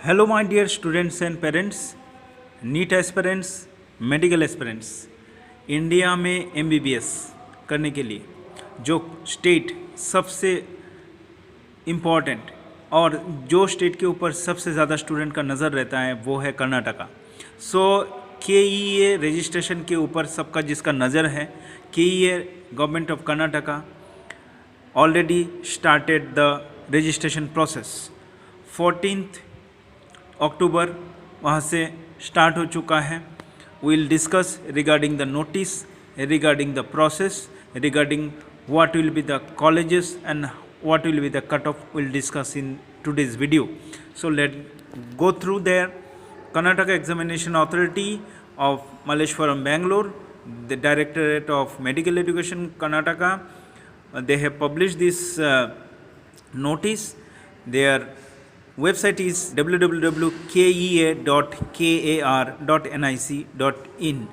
Hello my dear students and parents, NEET aspirants, medical aspirants. India में MBBS करने के लिए जो स्टेट सबसे इम्पॉर्टेंट और जो स्टेट के ऊपर सबसे ज़्यादा स्टूडेंट का नज़र रहता है वो है कर्नाटका। सो KEA रजिस्ट्रेशन के ऊपर सबका जिसका नज़र है, KEA government of Karnataka already started the registration process। 14th अक्टूबर वहाँ से स्टार्ट हो चुका है। we'll discuss regarding the notice, regarding the process, regarding what will be the colleges and what will be the cutoff, we'll discuss in today's video। So let's go through there। Karnataka Examination Authority of Malleshwaram, Bangalore, the Directorate of Medical Education, Karnataka, they have published this notice. Their website is www.kea.kar.nic.in।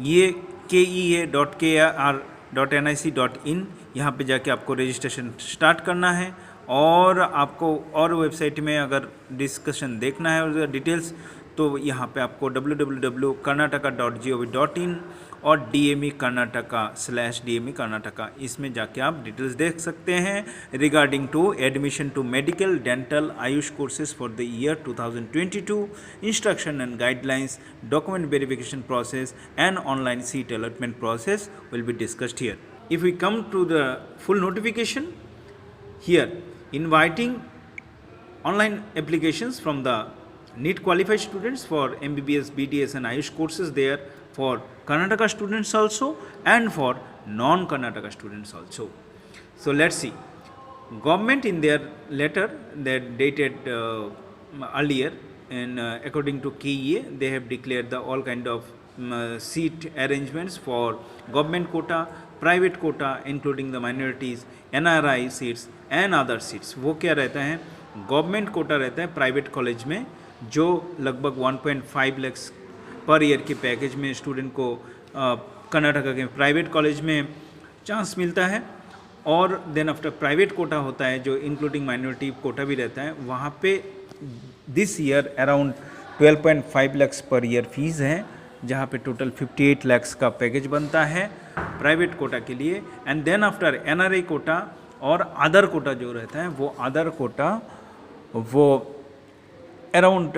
ये kea.kar.nic.in, यहाँ पे जाके आपको registration start करना है। और आपको और वेबसाइट में अगर डिस्कशन देखना है और डिटेल्स, तो यहाँ पे आपको www.karnataka.gov.in और DME Karnataka/DME Karnataka, इसमें जाके आप डिटेल्स देख सकते हैं regarding to admission to medical, dental, AYUSH courses for the year 2022, instruction and guidelines, document verification process and online seat allotment process will be discussed here. If we come to the full notification here, inviting online applications from the NEET qualified students for MBBS, BDS and Ayush courses there, for Karnataka students also and for non-Karnataka students also. So let's see. Government in their letter that dated earlier, and according to KEA, they have declared the all kind of seat arrangements for government quota, private quota including the minorities, NRI seats and other seats. वो क्या रहता है, government Kota रहता है private college में, जो लगभग 1.5 lakh per year के पैकेज में स्टूडेंट को कर्नाटका के प्राइवेट कॉलेज में चांस मिलता है। और देन आफ्टर प्राइवेट कोटा होता है जो इंक्लूडिंग माइनॉरिटी कोटा भी रहता है, वहाँ पे this year around 12.5 lakh per year fees है, जहाँ पे टोटल 58 लाख का पैकेज बनता है प्राइवेट कोटा के लिए। And then after NRI quota और अदर कोटा जो रहता है, वो अदर कोटा वो around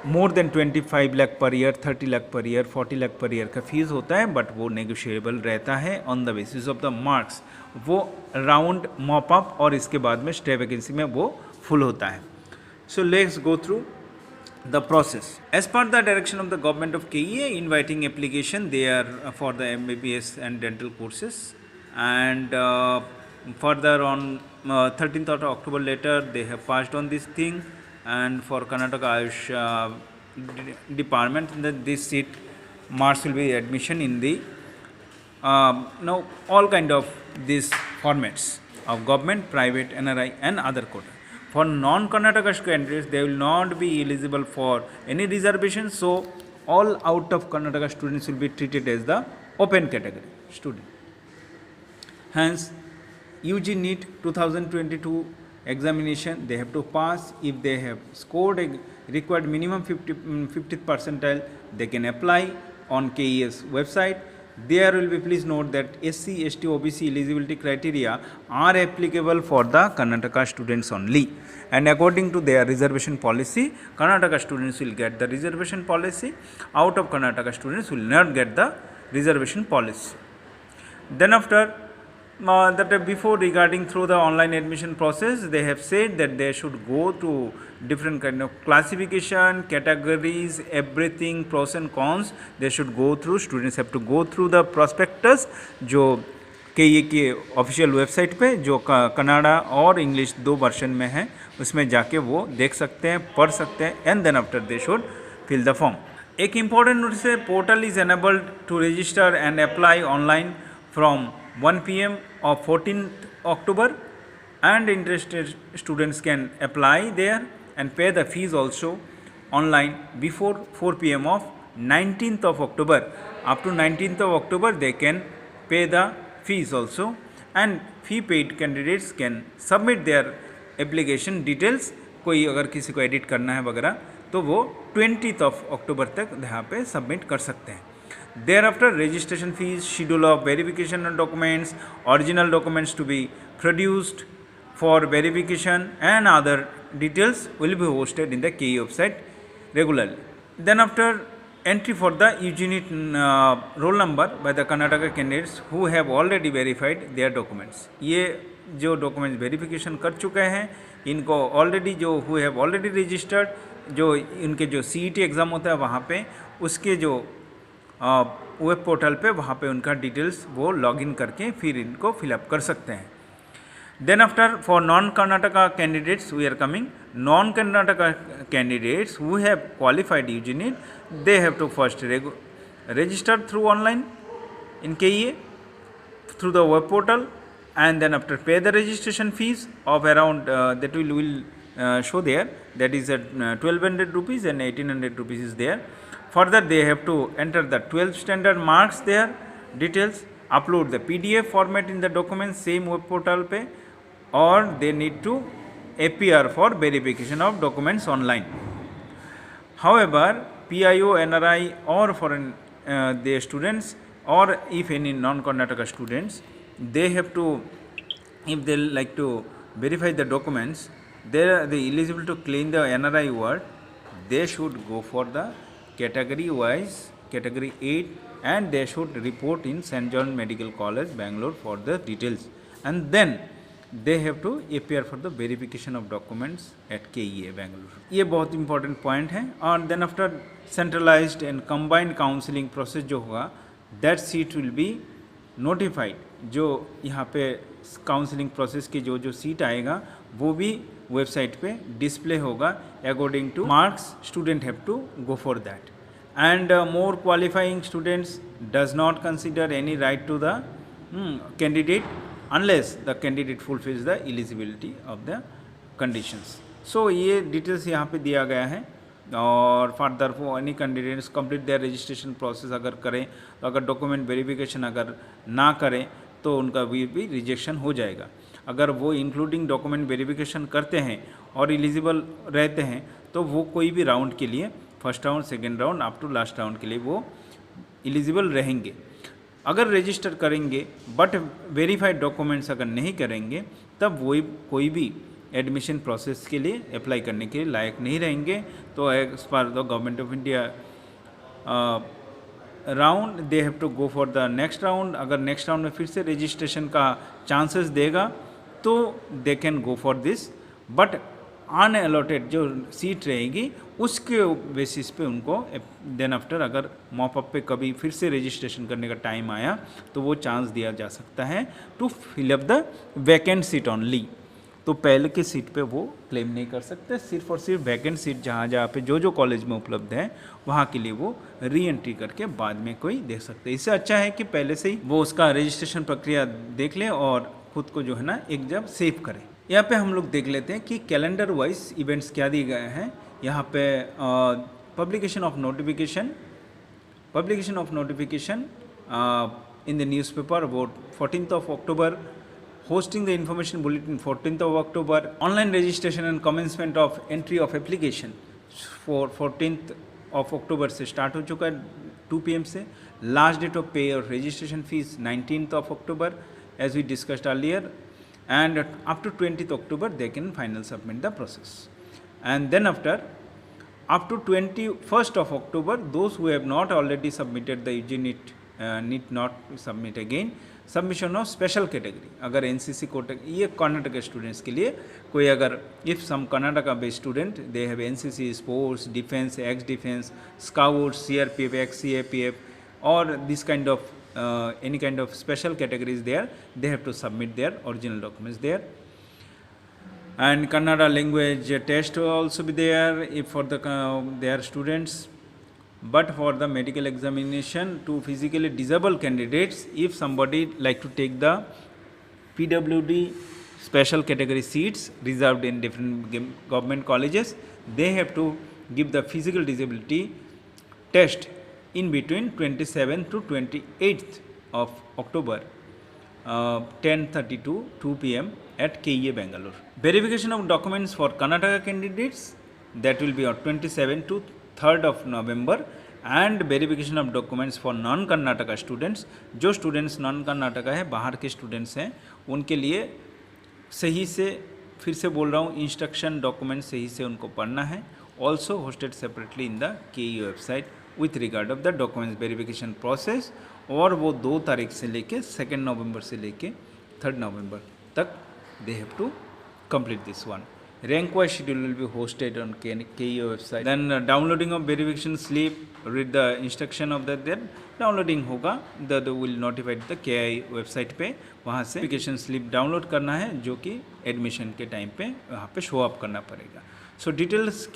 more than 25 lakh per year, 30 lakh per year, 40 lakh per year का फीस होता है, बट वो नेगोशिएबल रहता है on the basis of the marks. वो राउंड मॉप अप और इसके बाद में स्टे वैकेंसी में वो फुल होता है। So let's go through the process. As per the direction of the government of KEA, inviting application there for the MBBS and dental courses, and further on 13th of October later they have passed on this thing, and for Karnataka Ayush department, that this seat marks will be admission in the now all kind of these formats of government, private, NRI and other quota. For non-Karnataka candidates, they will not be eligible for any reservation, so all out of Karnataka students will be treated as the open category student. Hence, UG NEET 2022 examination they have to pass. If they have scored a required minimum 50th percentile, they can apply on KEA's website. There will be, please note that SC, ST, OBC eligibility criteria are applicable for the Karnataka students only, and according to their reservation policy, Karnataka students will get the reservation policy, out of Karnataka students will not get the reservation policy. Then after that, before regarding through the online admission process, they have said that they should go to different kind of classification, categories, everything, pros and cons they should go through. Students have to go through the prospectus जो KEA के official website पे, जो कन्नड़ा और English दो version में है, उसमें जाके वो देख सकते हैं, पढ़ सकते हैं, and then after they should fill the form. एक इम्पॉर्टेंट नोटिस है, portal is enabled to register and apply online from 1 PM of 14th October, and interested students can apply there and pay the fees also online before 4 PM of 19th of October. Up to 19th of October they can pay the fees also, and fee paid candidates can submit their application details कोई अगर किसी को edit करना है वगैरह तो वो 20th of October तक यहाँ पे सबमिट कर सकते हैं. Thereafter, registration fees, schedule of verification of documents, original documents to be produced for verification and other details will be hosted in the KE website regularly. Then after, entry for the unit roll number by the Karnataka candidates who have already verified their documents. ये जो documents verification कर चुके हैं इनको already जो who have already registered, जो इनके जो CET एग्ज़ाम होता है वहाँ पे उसके जो वेब पोर्टल पे वहाँ पे उनका डिटेल्स वो लॉगिन करके फिर इनको फिलअप कर सकते हैं. Then after for non Karnataka candidates we are coming. Non Karnataka candidates who have qualified UG NEET they have to first register through online in KEA through the web portal, and then after pay the registration fees of around that will show there, that is at 1200 rupees and 1800 rupees is there. Further they have to enter the 12 standard marks there details, upload the PDF format in the document same web portal pe, or they need to appear for verification of documents online. However, PIO, NRI or foreign their students, or if any non-Karnataka students, they have to, if they like to verify the documents, they are eligible to claim the NRI award. They should go for the category wise, category 8, and they should report in St. John Medical College, Bangalore for the details, and then they have to appear for the verification of documents at KEA Bangalore. ये बहुत important point है. और then after centralized and combined counseling process जो होगा, that seat will be notified. जो यहाँ पे counselling process की जो सीट आएगा वो भी वेबसाइट पे डिस्प्ले होगा according to marks. Student have to go for that, and more qualifying students does not consider any right to the candidate unless the candidate fulfills the eligibility of the conditions. So ये details यहाँ पे दिया गया है. और further for any candidates complete their registration process अगर करें तो अगर डॉक्यूमेंट वेरिफिकेशन अगर ना करें तो उनका भी रिजेक्शन हो जाएगा. अगर वो इंक्लूडिंग डॉक्यूमेंट वेरिफिकेशन करते हैं और एलिजिबल रहते हैं तो वो कोई भी राउंड के लिए, first round, second round up to last round के लिए वो एलिजिबल रहेंगे. अगर रजिस्टर करेंगे बट वेरीफाइड डॉक्यूमेंट्स अगर नहीं करेंगे तब वही कोई भी एडमिशन प्रोसेस के लिए अप्लाई करने के लिए लायक नहीं रहेंगे. तो as per the government of India round they have to go for the next round. अगर नेक्स्ट राउंड में फिर से रजिस्ट्रेशन का चांसेस देगा तो they can go for this, but unallotted जो सीट रहेगी उसके बेसिस पे उनको देन आफ्टर अगर मॉपअप पे कभी फिर से रजिस्ट्रेशन करने का टाइम आया तो वो चांस दिया जा सकता है to fill up the vacant seat only. तो पहले के सीट पे वो क्लेम नहीं कर सकते, सिर्फ और सिर्फ वैकेंट सीट जहाँ पे जो कॉलेज में उपलब्ध है वहाँ के लिए वो री एंट्री करके बाद में कोई दे सकते हैं. इससे अच्छा है कि पहले से ही वो उसका रजिस्ट्रेशन प्रक्रिया देख ले और खुद को जो है ना एक जब सेव करें. यहाँ पे हम लोग देख लेते हैं कि कैलेंडर वाइज इवेंट्स क्या दिए गए हैं. यहाँ पे publication of notification in the newspaper about 14th of October, hosting the information bulletin 14th of October, online registration and commencement of entry of application for 14th of October से start हो चुका है 2 PM से. Last date of पे और registration fees 19th of October as we discussed earlier, and up to 20th October they can final submit the process. And then after up to 21st of October, those who have not already submitted the UG need not submit again. Submission of special category, अगर NCC quota, ये Karnataka students के लिए कोई अगर if some Karnataka based student they have NCC, sports, defence, ex defence, scouts, CRPF, XCAPF और this kind of any kind of special categories there, they have to submit their original documents there. And Kannada language test will also be there if for the their students. But for the medical examination to physically disabled candidates, if somebody like to take the PWD special category seats reserved in different government colleges, they have to give the physical disability test in between 27th to 28th of October, 10:30 to 2 p.m. at KEA Bangalore. Verification of documents for Karnataka candidates, that will be on 27 to 3rd of November, and verification of documents for non Karnataka students, जो students non Karnataka है, बाहर के students हैं, उनके लिए सही से, फिर से बोल रहा हूँ, इंस्ट्रक्शन डॉक्यूमेंट सही से उनको पढ़ना है. Also hosted separately in the KE website with regard of the documents verification process. और वो 2 तारीख से लेके 2 नवंबर से लेके 3 नवंबर तक they have to complete this one. Rank wise schedule will be hosted on KE website. Then downloading of verification slip, read the instruction of that, then downloading होगा, that will notify the KI website पे, वहाँ से verification slip download करना है, जो कि admission के time पे वहाँ पे शो अप करना पड़ेगा. सो डिटेल्स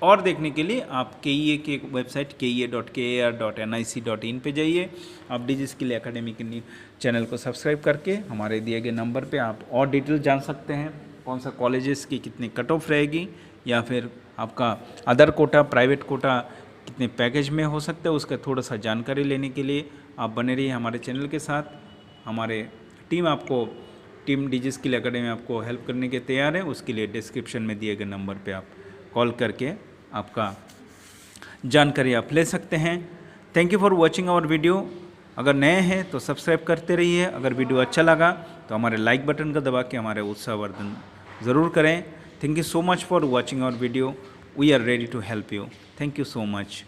और देखने के लिए आप KEA की वेबसाइट kea.kar.nic.in पे जाइए. आप डिजी स्किल एकेडमी के चैनल को सब्सक्राइब करके हमारे दिए गए नंबर पे आप और डिटेल जान सकते हैं. कौन सा कॉलेजेस की कितनी कट ऑफ रहेगी, या फिर आपका अदर कोटा, प्राइवेट कोटा कितने पैकेज में हो सकता है, उसका थोड़ा सा जानकारी लेने के लिए आप बने रहिए हमारे चैनल के साथ. हमारे टीम डिजी स्किल एकेडमी आपको हेल्प करने के तैयार है. उसके लिए डिस्क्रिप्शन में दिए गए नंबर पे आप कॉल करके आपका जानकारी आप ले सकते हैं. Thank you for watching our video. अगर नए हैं तो सब्सक्राइब करते रहिए. अगर वीडियो अच्छा लगा तो हमारे लाइक बटन का दबा के हमारे उत्साहवर्धन ज़रूर करें. Thank you so much for watching our video. We are ready to help you. Thank you so much.